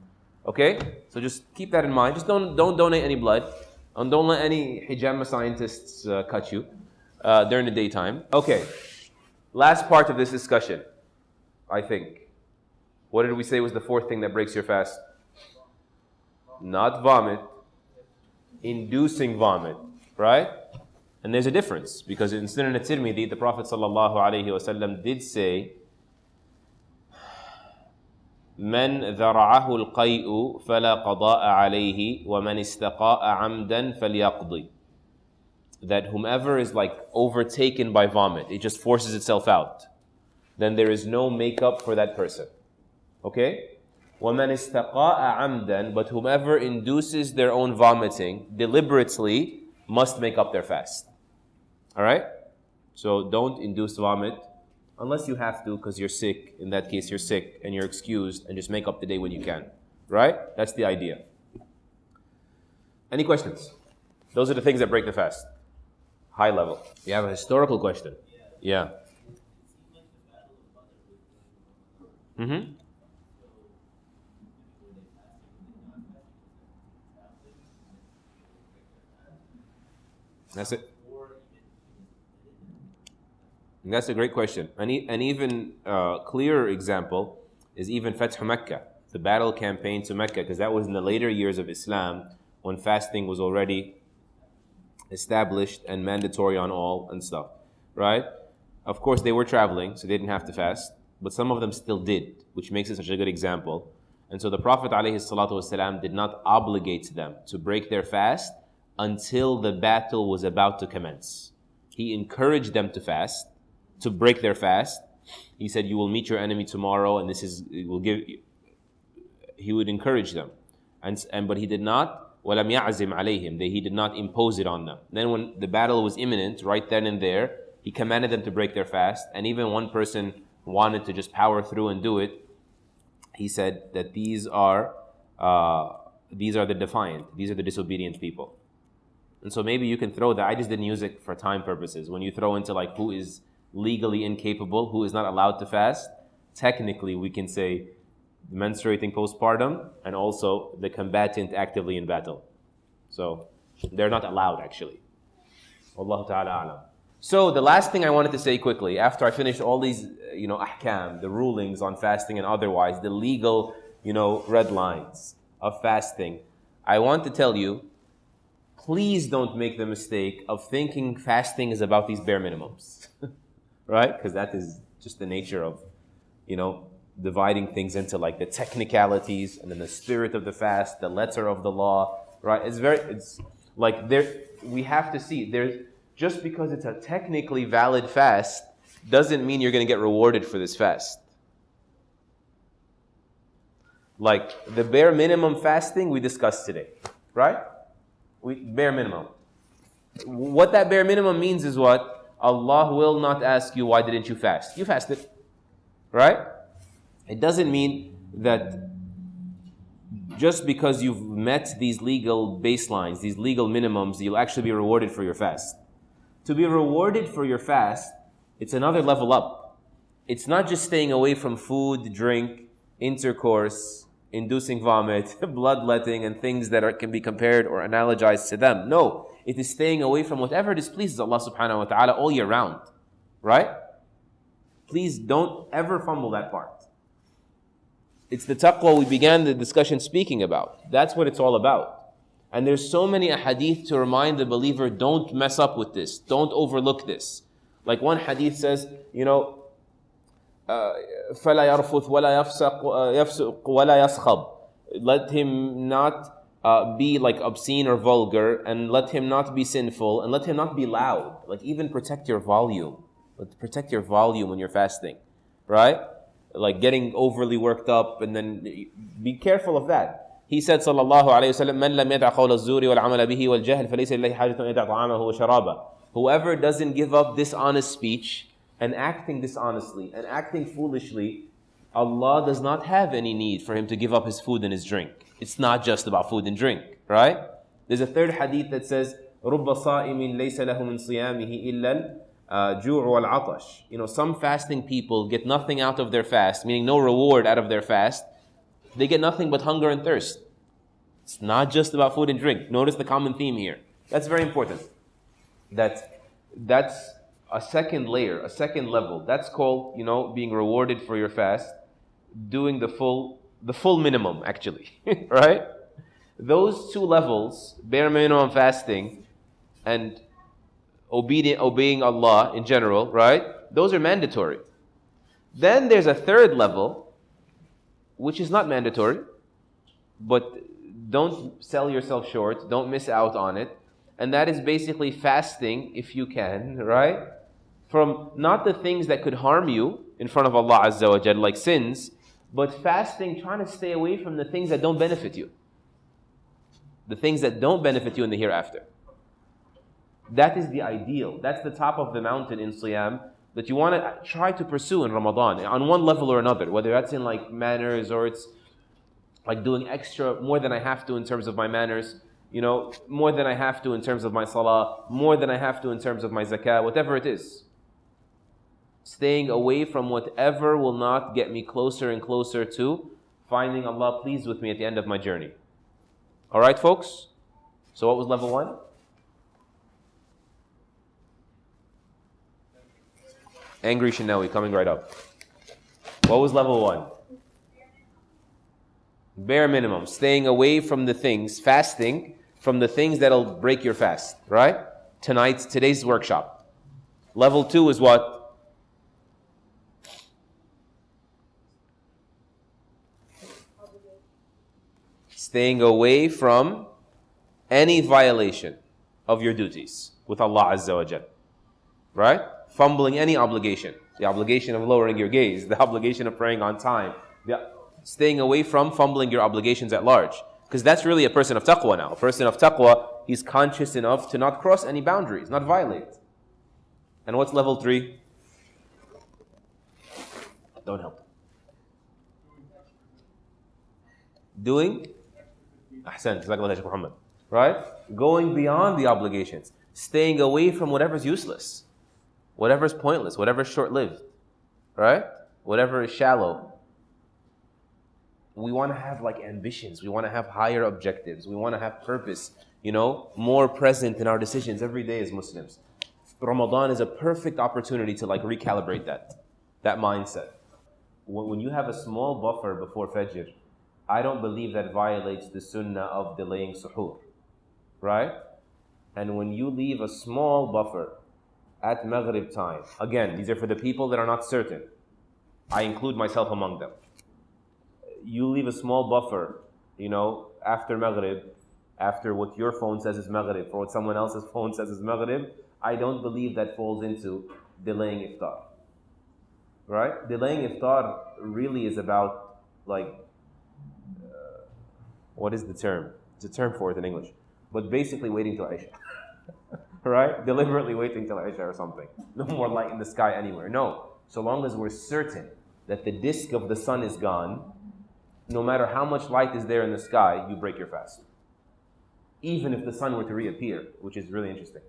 Okay? So just keep that in mind. Just don't donate any blood. And don't let any hijama scientists cut you during the daytime. Okay. Last part of this discussion, I think. What did we say was the fourth thing that breaks your fast? Not vomit. Inducing vomit. Right? And there's a difference, because in Sunan al-Tirmidhi, the Prophet ﷺ did say, من ذرعه القيء فلا قضاء عليه ومن استقاء عمدا فليقضي. That whomever is like overtaken by vomit, it just forces itself out, then there is no makeup for that person. Okay? وَمَنْ اسْتَقَاءَ عَمْدًا, but whomever induces their own vomiting deliberately must make up their fast. Alright? So don't induce vomit unless you have to because you're sick. In that case, you're sick and you're excused, and just make up the day when you can. Right? That's the idea. Any questions? Those are the things that break the fast. High level. You have a historical question. Yeah. Mm-hmm. That's it. That's a great question. An even clearer example is even Fath Mecca, the battle campaign to Mecca, because that was in the later years of Islam when fasting was already established and mandatory on all and stuff, right? Of course, they were traveling, so they didn't have to fast, but some of them still did, which makes it such a good example. And so the Prophet ﷺ did not obligate them to break their fast until the battle was about to commence. He encouraged them to fast, to break their fast. He said, you will meet your enemy tomorrow, and he would encourage them. But he did not, وَلَمْ يَعْزِمْ عَلَيْهِمْ, he did not impose it on them. Then when the battle was imminent, right then and there, he commanded them to break their fast, and even one person wanted to just power through and do it. He said that these are the defiant, these are the disobedient people. And so maybe you can throw that. I just didn't use it for time purposes. When you throw into like who is legally incapable, who is not allowed to fast, technically we can say the menstruating postpartum and also the combatant actively in battle. So they're not allowed actually. Wallahu ta'ala a'lam. So the last thing I wanted to say quickly, after I finished all these, ahkam, the rulings on fasting and otherwise, the legal, red lines of fasting, I want to tell you, please don't make the mistake of thinking fasting is about these bare minimums, right? Because that is just the nature of, dividing things into like the technicalities and then the spirit of the fast, the letter of the law, right? It's like we have to see just because it's a technically valid fast doesn't mean you're going to get rewarded for this fast. Like the bare minimum fasting we discussed today, right? Bare minimum. What that bare minimum means is what? Allah will not ask you, why didn't you fast? You fasted, right? It doesn't mean that just because you've met these legal baselines, these legal minimums, you'll actually be rewarded for your fast. To be rewarded for your fast, it's another level up. It's not just staying away from food, drink, intercourse, inducing vomit, bloodletting, and things that can be compared or analogized to them. No, it is staying away from whatever displeases Allah subhanahu wa ta'ala all year round. Right? Please don't ever fumble that part. It's the taqwa we began the discussion speaking about. That's what it's all about. And there's so many ahadith to remind the believer, don't mess up with this. Don't overlook this. Like one hadith says, فَلَا يَرْفُثْ وَلَا يَفْسُقْ وَلَا يَسْخَبْ. Let him not be like obscene or vulgar, and let him not be sinful, and let him not be loud. Like even protect your volume. Protect your volume when you're fasting, right? Like getting overly worked up, and then be careful of that. He said, sallallahu alayhi wa sallam, مَنْ لَمْ يَدْعَ قَوْلَ الزُّورِ وَالْعَمَلَ بِهِ وَالْجَهْلِ فَلَيْسَ لِلَّهِ حَاجَةٌ أَنْ يَدْعَ طَعَامَهُ وَشَرَابَهُ. Whoever doesn't give up dishonest speech and acting dishonestly and acting foolishly, Allah does not have any need for him to give up his food and his drink. It's not just about food and drink, right? There's a third hadith that says, رُبَّ صَائِمٍ لَيْسَ لَهُ مِنْ صِيَامِهِ إِلَّا الْجُوعُ وَالْعَطَشِ. Some fasting people get nothing out of their fast, meaning no reward out of their fast. They get nothing but hunger and thirst. It's not just about food and drink. Notice the common theme here. That's very important. That's a second layer, a second level. That's called, being rewarded for your fast, doing the full minimum, actually, right? Those two levels, bare minimum fasting and obeying Allah in general, right? Those are mandatory. Then there's a third level, which is not mandatory, but don't sell yourself short, don't miss out on it. And that is basically fasting, if you can, right? From not the things that could harm you in front of Allah Azza wa Jal, like sins, but fasting, trying to stay away from the things that don't benefit you. The things that don't benefit you in the hereafter. That is the ideal. That's the top of the mountain in Siyam that you want to try to pursue in Ramadan on one level or another, whether that's in like manners or it's like doing extra more than I have to in terms of my manners. more than I have to in terms of my salah, more than I have to in terms of my zakah, whatever it is. Staying away from whatever will not get me closer and closer to finding Allah pleased with me at the end of my journey. All right, folks? So what was level 1? Angry Shinawi coming right up. What was level 1? Bare minimum. Staying away from the things, fasting from the things that'll break your fast. Right? Today's workshop. Level 2 is what? Staying away from any violation of your duties with Allah Azza wa Jal. Right? Fumbling any obligation. The obligation of lowering your gaze, the obligation of praying on time, staying away from fumbling your obligations at large. Because that's really a person of taqwa now. A person of taqwa, he's conscious enough to not cross any boundaries, not violate. And what's level 3? Don't help. Doing? Ahsan, Jazakallah Muhammad. Right? Going beyond the obligations. Staying away from whatever's useless. Whatever's pointless, whatever's short-lived. Right? Whatever is shallow. We want to have ambitions. We want to have higher objectives. We want to have purpose, more present in our decisions every day as Muslims. Ramadan is a perfect opportunity to recalibrate that mindset. When you have a small buffer before Fajr, I don't believe that violates the sunnah of delaying suhoor. Right? And when you leave a small buffer at Maghrib time, again, these are for the people that are not certain. I include myself among them. You leave a small buffer, after Maghrib, after what your phone says is Maghrib, for what someone else's phone says is Maghrib, I don't believe that falls into delaying iftar. Right? Delaying iftar really is about, what is the term? It's a term for it in English. But basically waiting till Isha. Right? Deliberately waiting till Isha or something. No more light in the sky anywhere. No. So long as we're certain that the disk of the sun is gone, no matter how much light is there in the sky, you break your fast. Even if the sun were to reappear, which is really interesting.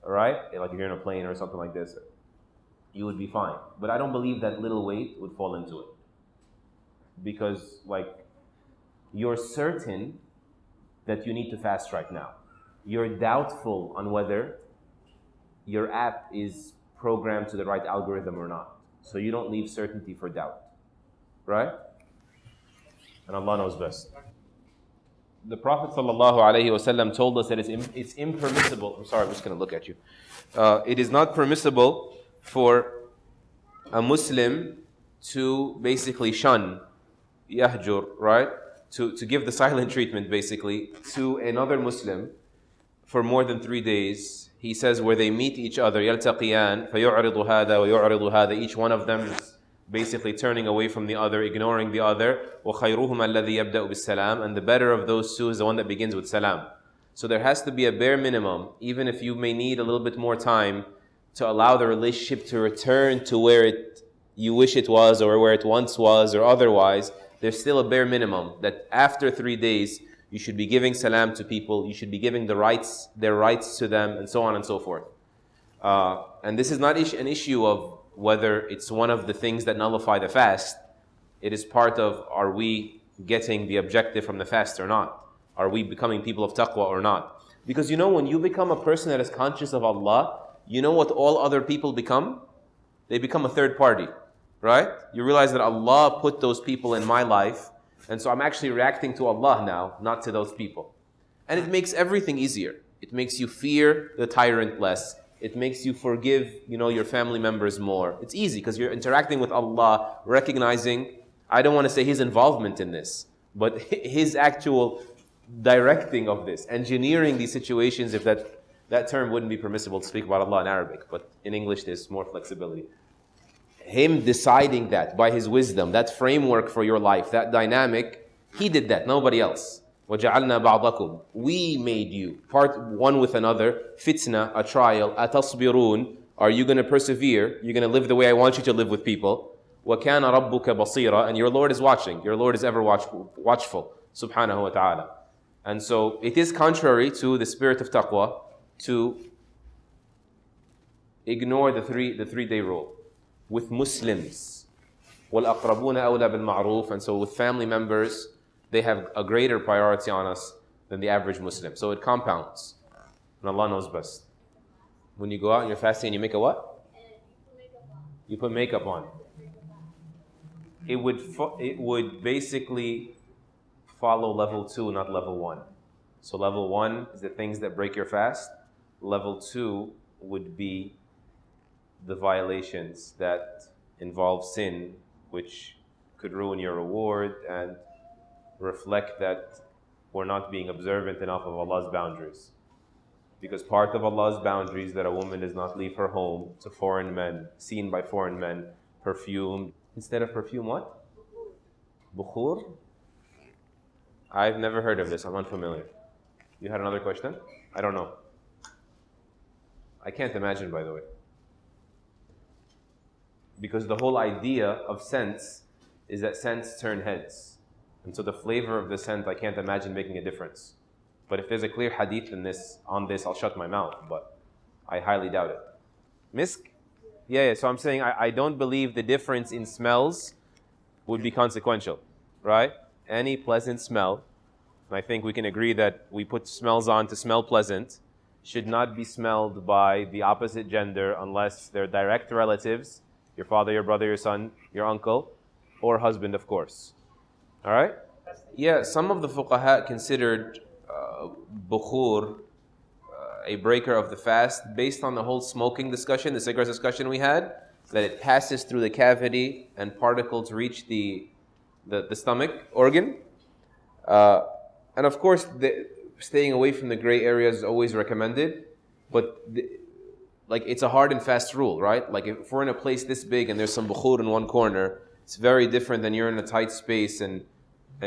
Alright? Like if you're in a plane or something like this, you would be fine. But I don't believe that little weight would fall into it. Because, you're certain that you need to fast right now. You're doubtful on whether your app is programmed to the right algorithm or not. So you don't leave certainty for doubt. Right? And Allah knows best. The Prophet ﷺ told us that it's impermissible. I'm sorry, I'm just going to look at you. It is not permissible for a Muslim to basically shun, yahjur, right? To give the silent treatment, basically, to another Muslim for more than 3 days. He says where they meet each other, يَلْتَقِيَانْ فَيُعْرِضُ هَذَا وَيُعْرِضُ هَذَا. Each one of them is basically turning away from the other, ignoring the other. وَخَيْرُهُمَ الَّذِي يَبْدَأُ بِالسَّلَامِ. And the better of those two is the one that begins with salam. So there has to be a bare minimum, even if you may need a little bit more time to allow the relationship to return to where you wish it was, or where it once was, or otherwise. There's still a bare minimum that after 3 days, you should be giving salam to people, you should be giving their rights to them, and so on and so forth. And this is not an issue of whether it's one of the things that nullify the fast. It is part of, are we getting the objective from the fast or not? Are we becoming people of taqwa or not? Because when you become a person that is conscious of Allah, you know what all other people become? They become a third party. Right? You realize that Allah put those people in my life, and so I'm actually reacting to Allah now, not to those people. And it makes everything easier. It makes you fear the tyrant less. It makes you forgive, your family members more. It's easy because you're interacting with Allah, recognizing, I don't want to say His involvement in this, but His actual directing of this, engineering these situations, if that term wouldn't be permissible to speak about Allah in Arabic, but in English there's more flexibility. Him deciding that by His wisdom, that framework for your life, that dynamic, He did that, nobody else. وَجَعَلْنَا بَعْضَكُمْ. We made you, part one with another, fitna, a trial, أَتَصْبِرُونَ. Are you going to persevere? You're going to live the way I want you to live with people. وَكَانَ رَبُّكَ بَصِيرًا. And your Lord is watching. Your Lord is ever watchful, subhanahu wa ta'ala. And so it is contrary to the spirit of taqwa to ignore the three-day rule with Muslims. وَالْأَقْرَبُونَ أَوْلَى بِالْمَعْرُوفِ. And so with family members, they have a greater priority on us than the average Muslim. So it compounds. And Allah knows best. When you go out and you're fasting and you make a what? You put makeup on. It would basically follow level 2, not level 1. So level 1 is the things that break your fast. Level 2 would be the violations that involve sin, which could ruin your reward and reflect that we're not being observant enough of Allah's boundaries. Because part of Allah's boundaries that a woman does not leave her home to foreign men, seen by foreign men, perfumed. Instead of perfume, what? Bukhur? I've never heard of this. I'm unfamiliar. You had another question? I don't know. I can't imagine, by the way. Because the whole idea of scents is that scents turn heads. And so the flavor of the scent, I can't imagine making a difference. But if there's a clear hadith on this, I'll shut my mouth. But I highly doubt it. Misk? Yeah. So I'm saying I don't believe the difference in smells would be consequential. Right? Any pleasant smell, and I think we can agree that we put smells on to smell pleasant, should not be smelled by the opposite gender unless they're direct relatives, your father, your brother, your son, your uncle, or husband, of course. All right? Yeah, some of the fuqaha considered bukhur a breaker of the fast based on the whole smoking discussion, the cigarette discussion we had, that it passes through the cavity and particles reach the stomach organ. And of course, staying away from the gray areas is always recommended, but it's a hard and fast rule, right? Like if we're in a place this big and there's some bukhur in one corner, it's very different than you're in a tight space and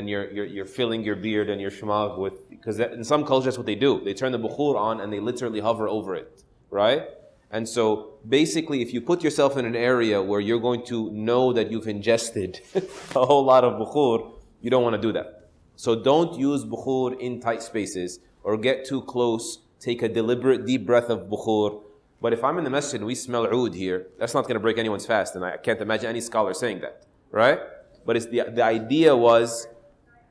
you're filling your beard and your shmag with, because in some cultures that's what they do. They turn the bukhur on and they literally hover over it, right? And so basically if you put yourself in an area where you're going to know that you've ingested a whole lot of bukhur, you don't want to do that. So don't use bukhur in tight spaces or get too close. Take a deliberate deep breath of bukhur. But if I'm in the masjid and we smell oud here, that's not going to break anyone's fast, and I can't imagine any scholar saying that, right? But it's the idea was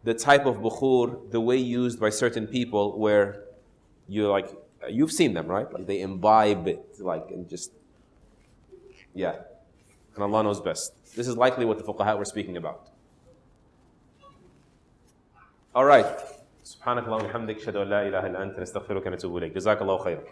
the type of bukhur, the way used by certain people, where you've seen them, right? Like they imbibe it, and just, yeah. And Allah knows best. This is likely what the fuqaha were speaking about. All right. سبحانك اللهم وبحمدك اشهد ان لا اله الا انت نستغفرك ونتوب اليك. جزاك الله خيرا.